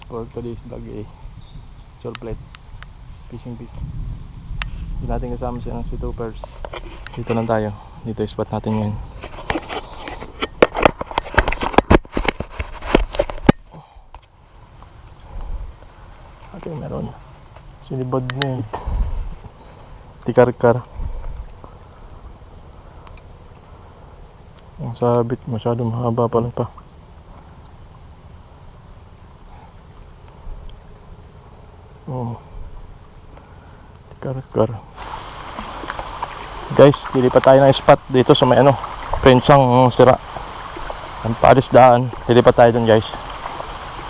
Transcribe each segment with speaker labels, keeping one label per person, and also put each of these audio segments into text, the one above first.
Speaker 1: for today's vlog ay shore plate fishing pick. Hindi natin kasama siya ng si Toopers. Dito lang tayo, dito yung spot natin ngayon. Ating meron sinibad na yun, tikar-kar. Ang sabit masyadong mahaba pa lang pa. Oh, tikar-kar. Guys, lilipat tayo ng spot dito sa may prensang sira ang paalisdaan. Lilipat tayo dun guys,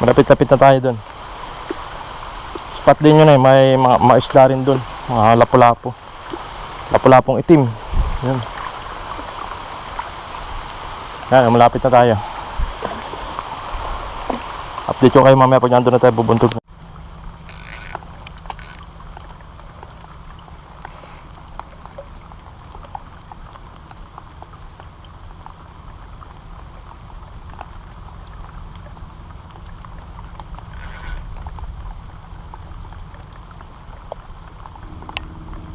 Speaker 1: malapit-lapit na tayo dun. Spot din yun may mga isda rin dun, mga lapu-lapu, lapu-lapong itim yun. Yan, malapit na tayo. Update ko kayo mamaya pag nandun na tayo bubuntog.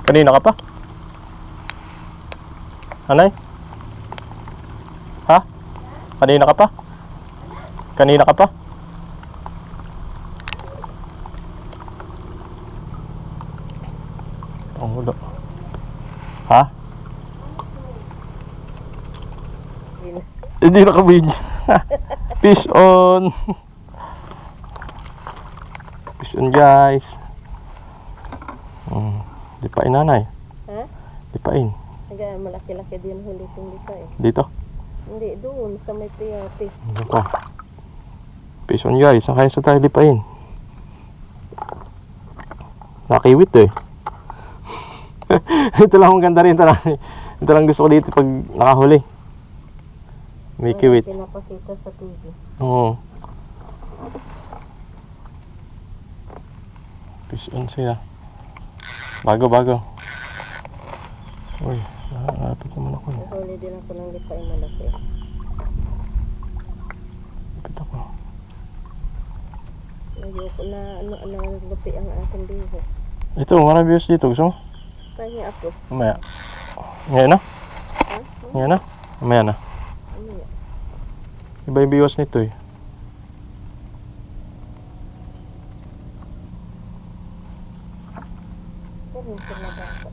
Speaker 1: Kanina ka pa? Anay? Ha? Kanina ka pa? Kanina ka pa? Ang hulo. Ha? Hindi naka-video. Fish on. Fish on guys. Dipain nanay. Ha? Dipain.
Speaker 2: Kaya malaki-laki din huli kong dipain.
Speaker 1: Dito?
Speaker 2: Hindi, doon sa may tiyati.
Speaker 1: Ano pa? Fish on guys. Saan kaya sa tayo dipain? Nakiwit eh. Ito lang ang ganda rin. Ito lang gusto ko dito pag nakahuli. May kiwit.
Speaker 2: Pinapakita sa TV.
Speaker 1: Oo. Fish on siya. Bago. Uy, nakakapit naman ako.
Speaker 2: Nahuli din ako ng dipain malaki.
Speaker 1: Kapit ako.
Speaker 2: Ayoko na lupi ang aking bihos.
Speaker 1: Ito, marami views dito. Gusto mo?
Speaker 2: Kaya ako.
Speaker 1: Mamaya. Ngayon na?
Speaker 2: Ha?
Speaker 1: Ngayon na? Mamaya na.
Speaker 2: Ano?
Speaker 1: Iba yung viewers nito eh.
Speaker 2: Meron ko na bata.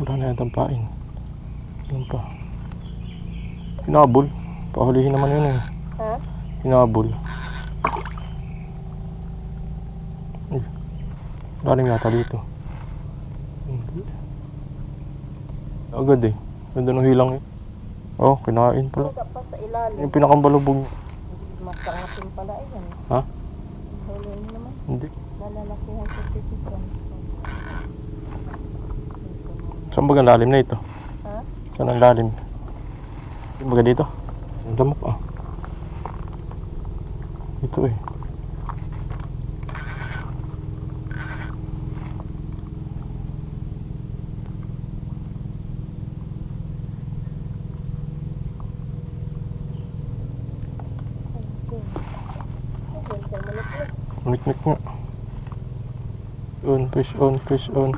Speaker 1: Wala na yung tampain. Doon pa. Hinabol. Pahulihin naman yun eh.
Speaker 2: Ha?
Speaker 1: Hinabol. Galing yata dito. Agad eh. Ganda ng hilang eh. Oh, kinain pala.
Speaker 2: Wala pa sa ilalim.
Speaker 1: Yung pinakambalubog.
Speaker 2: Masarapin pala yan.
Speaker 1: Ha?
Speaker 2: Huli mo naman.
Speaker 1: Hindi.
Speaker 2: Lalalakihan sa titipan.
Speaker 1: Saan baga lalim na ito?
Speaker 2: Ha?
Speaker 1: Saan ang lalim? Baga dito? Ang lamok ah. Ito eh. Mikmik nga. Fish on. Fish on.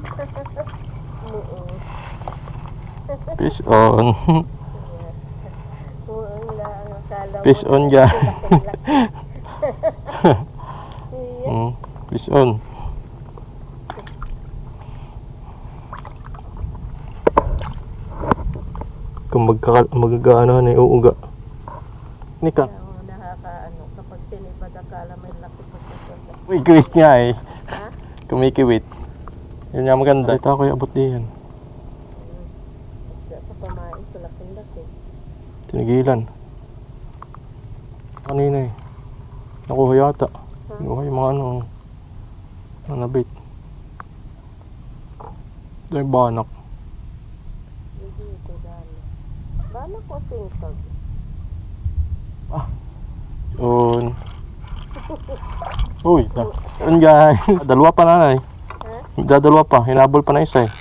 Speaker 1: Fish on. Fish on dyan. Fish on. Kung magkakaano na uuga. Nika.
Speaker 2: Kapag tinipad akala may laki pagkakala.
Speaker 1: May kiwit nga eh.
Speaker 2: Ha?
Speaker 1: Kumikiwit. Yun nga maganda. Ito ako yung abot diyan.
Speaker 2: Sa pamain sa laking-laki.
Speaker 1: Tinigilan. Kanina eh. Nakuha yata. Nakuha yung mga nanabit. Ito yung banak.
Speaker 2: Dito dali. Banak o singtag?
Speaker 1: Uy, yun guys. Dalawa pa nanay.
Speaker 2: Ha?
Speaker 1: Dadalawa pa, hinabol pa na isa eh.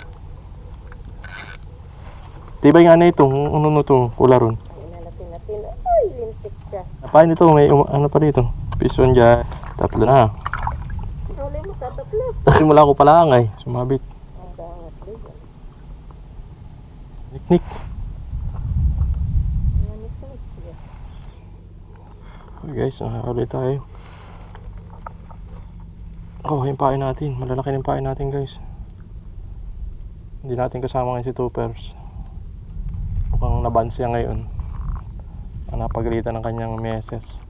Speaker 1: Tibay nga na ito, ano no ito, pula ron.
Speaker 2: Ay, nalapin. Ay, lintik ka.
Speaker 1: Apain ito, may ano pa dito. Pison dyan, tatlo na.
Speaker 2: Huli mo sa tatlo.
Speaker 1: Simula ko pala ay, sumabit.
Speaker 2: Ang dangat din.
Speaker 1: Niknik.
Speaker 2: Manik-nik.
Speaker 1: Okay guys, nakakali tayo. Oh, yung pain natin. Malalaki ng pain natin guys. Hindi natin kasama ngayon si Toopers. Mukhang naban siya ngayon. Napagalitan ng kanyang meses.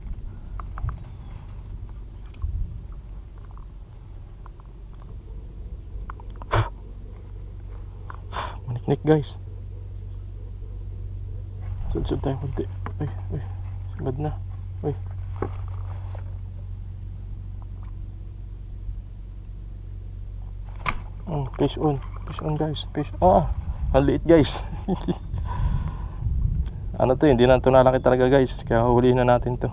Speaker 1: Maniknik guys. Sud-sud tayo kunti. Uy, sagad na. Uy. Fish on guys, fish. Ang liit guys. Ano to, hindi na ito nalaki talaga guys, kaya hulihin na natin to.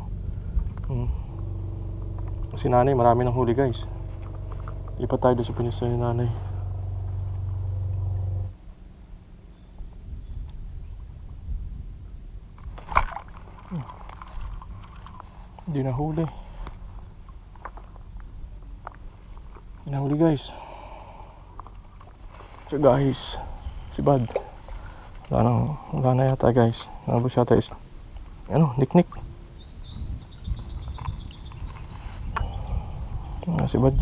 Speaker 1: Si nanay marami ng huli guys. Lipat tayo doon sa piniso ni nanay. Hindi na huli. Hindi na huli guys. So guys, si Bad wala na yata guys. Nabos yata is niknik. Si Bad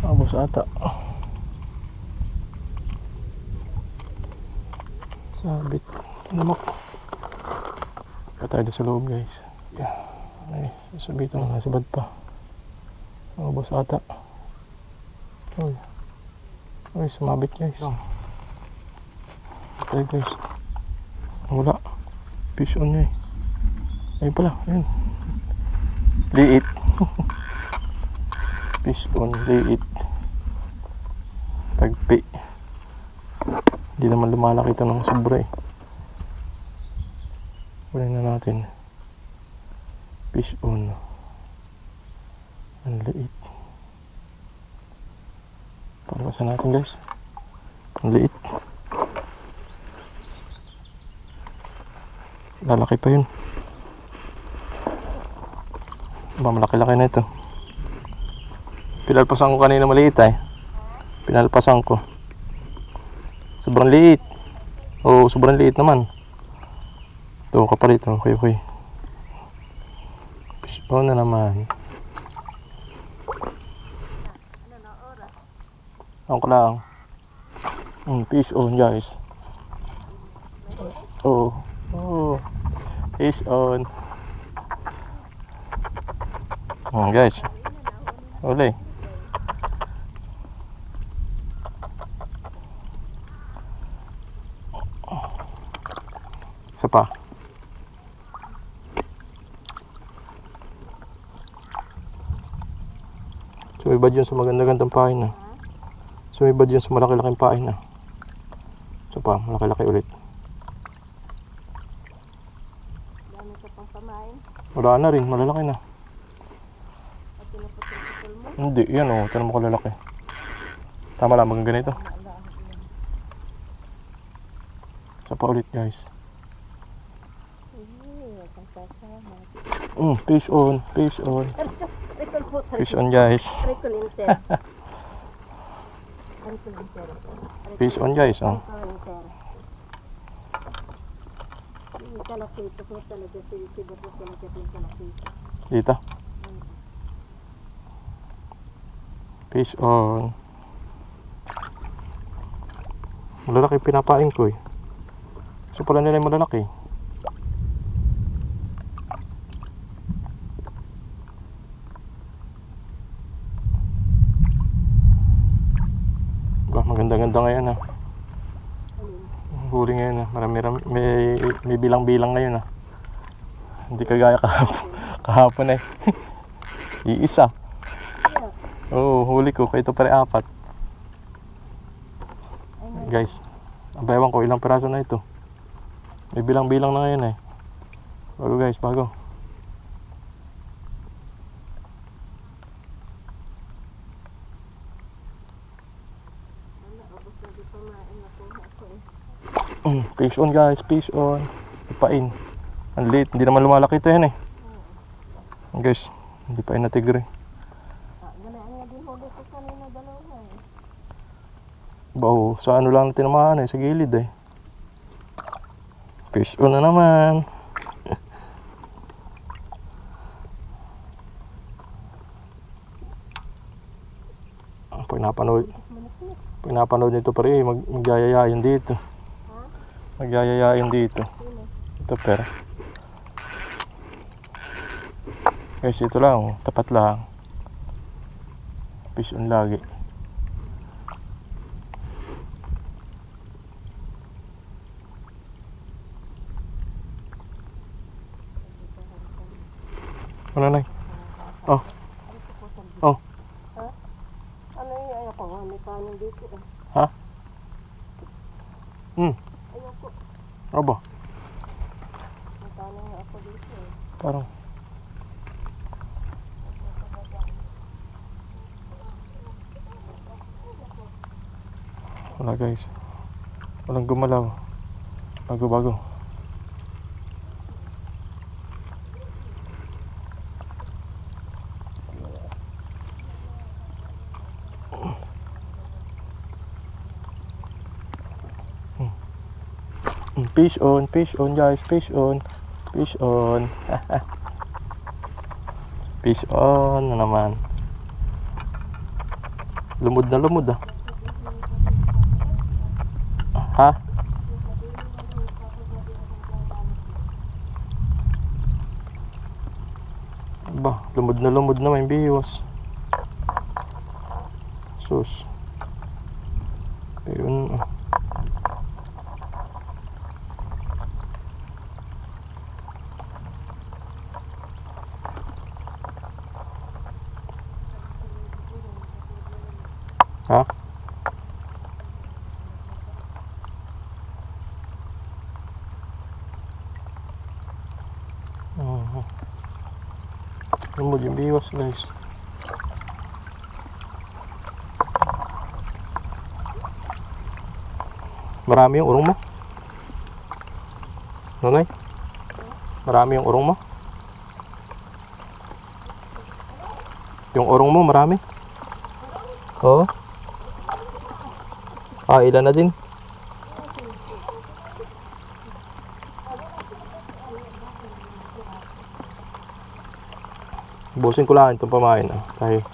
Speaker 1: nabos ata. Sabit namak. Kaya tayo sa loob guys. Ay, sabitan na si Bad pa. Nabos ata. Uy, sumabit guys. Okay guys. Wala. Fish on niya eh. Ayun pala. Ayun. Liit. Fish on. Liit. Tagpi. Hindi naman lumalaki ito ng sobra eh. Kunin na natin. Fish on. Ang liit. Palawasan natin guys. Ang liit. Lalaki pa yun. Malaki-laki na ito. Pinalpasan ko kanina maliit eh. Pinalpasan ko. Sobrang liit. Oo, sobrang liit naman. Ito, kapalit. Okay. Fish on na naman. Ang lang. Fish on guys. Oh. Fish on. Guys. Uli. Isa pa. Sumibad yun sa maganda-gandang pain na. Sumibad yun sa malaki-laking pain na. So pa, malaki-laki ulit.
Speaker 2: Dami ka pang pamain.
Speaker 1: Wala na rin, malalaki na.
Speaker 2: At pinaputol-putol mo.
Speaker 1: Hindi, yan o, tanong mo kalalaki. Tama lang, maganda ganito. So pa ulit guys. Fish on. Fish on guys. Fish on guys. Dito. Fish on. Malalaki pinapain ko eh. So pala nila yung malalaki. Maganda-ganda ngayon ah. Huli ngayon ah. Marami, may bilang-bilang ngayon ah. Hindi kagaya kahapon eh. Iisa. Oo, huli ko. Kaya ito pare 4. Guys, abaywan ko ilang piraso na ito. May bilang-bilang na ngayon eh. Bago guys, bago.
Speaker 2: Hindi pa nakuha ko eh.
Speaker 1: Fish on guys, fish on. Ipain. Ang liit, hindi naman lumalaki ito yan eh. Guys, hindi pa na tigre.
Speaker 2: Ganaan nga din huli ko kanina dalawa eh.
Speaker 1: Bawo, sa ano lang tinamaan eh, sa gilid eh. Fish on na naman. Pag napanood nito pare, magyayayain dito. Magyayayain dito. Ito pera. Guys, ito lang, tapat lang. Fish on lagi. Ano na? Oh. Oh.
Speaker 2: Ano yung ayoko nga, may kanin dito eh.
Speaker 1: Ha?
Speaker 2: Ayoko,
Speaker 1: Ano ba?
Speaker 2: may kanin nga ako dito eh.
Speaker 1: Parang. Wala guys. Walang gumalaw. Bago-bago. Fish on guys, fish on. Fish on. Fish on na naman. Lumod na lumod ah. Ha? Ba, lumod na may biwas. Sus. Ayun. Ha? Lumod yung biwas guys. Marami yung urong mo? Nonay? Marami yung urong mo? Yung urong mo marami? Oo. Ah, ilan na din? Busin ko lang itong pamain. Tayo.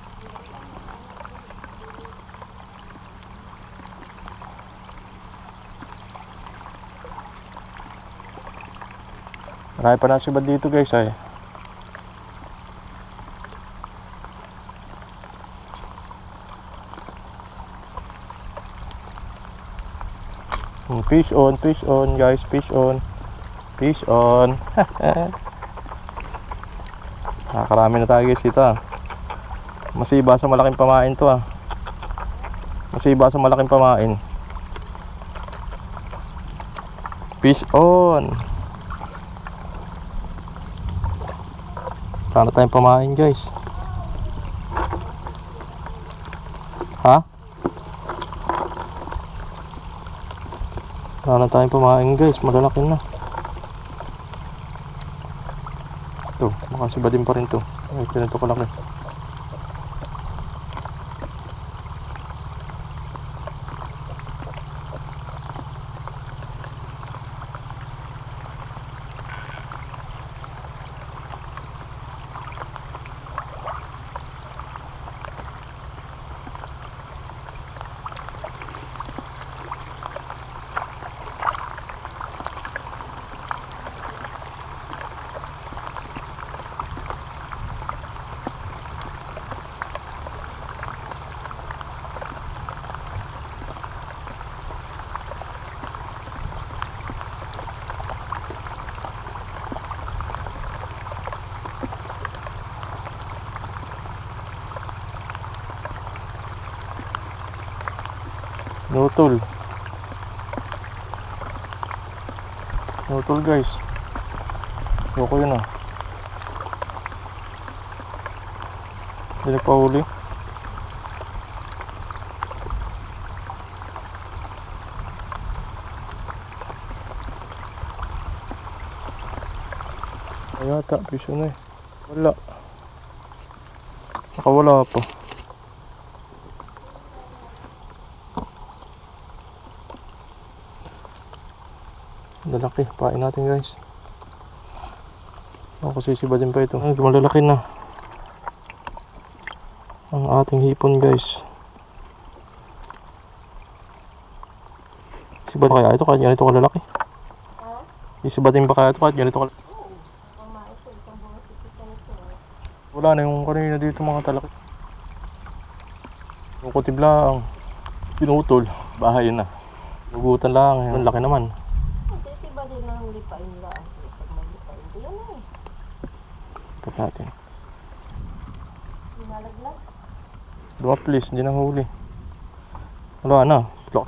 Speaker 1: Marami pa na sibad dito guys ay. Fish on guys, fish on. Fish on. Nakakarami na tayo guys dito ah. Masiba sa malaking pamain to ah. Masiba sa malaking pamain. Fish on. Paano tayong pamain guys? Ha? Paano tayong pamain guys? Malalaki na. Ito, makasiba din pa rin to. Ay, ganito kalaki. Nutol. Nutol guys. Loko yun ah. Hindi pa huli. Yata, piso na eh. Wala. Nakawala pa. Lalaki, pain natin guys. Ako sisiba din pa ito. Ay, malalaki na ang ating hipon guys. Siba kaya ito kahit ganito kalalaki? Sisibatin ba kaya ito kahit ganito kalalaki? Wala na yung kanina dito mga talaki. Yung kutib lang, pinutol, bahay na. Hugutan lang, ang laki naman.
Speaker 2: Iba din ang lipain lang. Pag may lipain ko yan eh.
Speaker 1: Ipat natin.
Speaker 2: Nalaglag.
Speaker 1: Dua please, hindi na huli. Wala na, lock.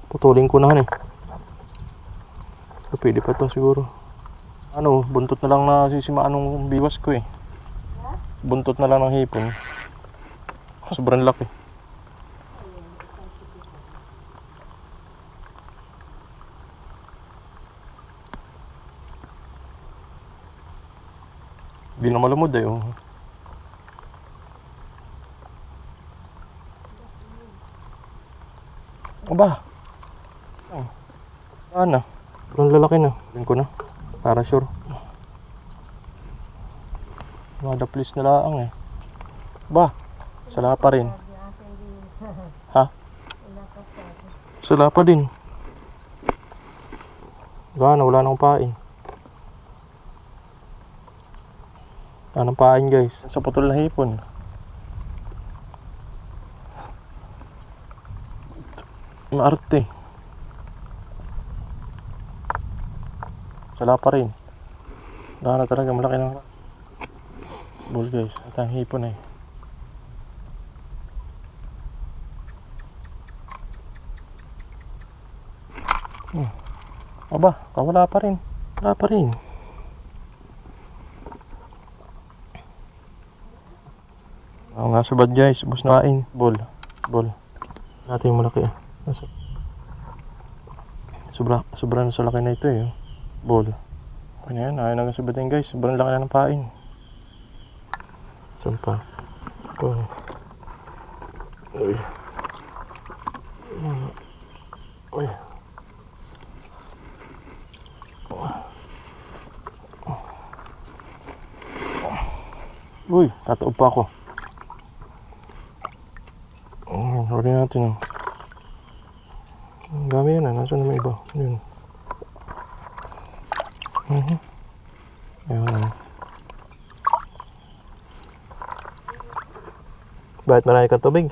Speaker 1: Putulin ko na eh. So, pwede pa to siguro. Ano, buntot na lang na sisimaan ng biwas ko eh. Buntot na lang ng hipon. Sobrang laki. Hindi na malamod eh. Oh. Aba. Oh. Ano? Sobrang lalaki na. Tingin ko na. Para sure. Mada please na laang eh. Ba? Sala pa rin. Ha? Sala pa din. Wala nang pain. Wala nang pain guys. Sa putol na hipon. Maarte. Sala pa rin. Wala na talaga, malaki ng bull guys. At ang hipon eh. Aba, wala pa rin. Wala pa rin. Nga subad guys, bus na kain. Bull. Natin yung malaki ah. Sobra na sa laki na ito eh. Bull. Ano yan, ayaw na subatin guys. Sobrang laki na ng pain. Saan pa? Ito. Uy. Uy. Uy, tataob pa ako. Huli natin yung ang dami yan ah. Nasaan naman iba? Yun. Ayan. Bakit marami kang tubig?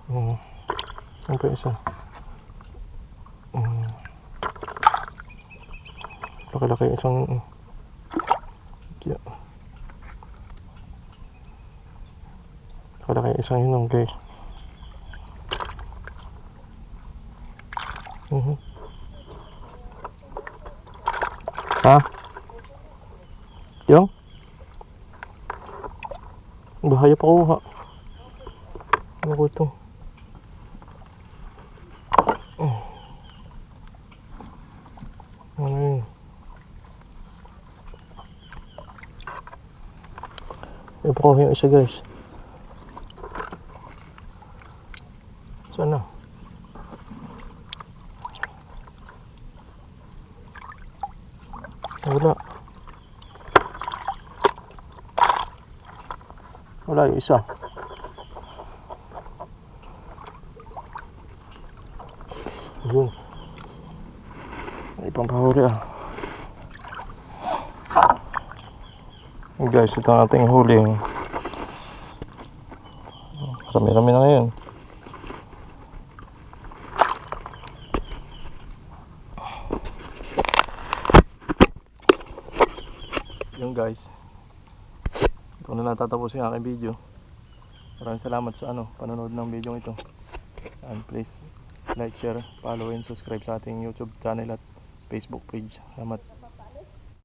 Speaker 1: Ano pa isa? Laki-laki isang laki isang yun guys. Ha? Yung? Bahaya pa kuha. Ano ko ito? Ano yun? Ipakuha yung isa guys. Saan na? Wala. Wala yung isa. Yun. May pampahuli ah. Guys, ito ang ating huli. Rami-rami na ngayon. Yung guys, ito na natatapos yung aking video. Maraming salamat sa panonood ng video ito. And please like, share, follow and subscribe sa ating YouTube channel at Facebook page. Salamat.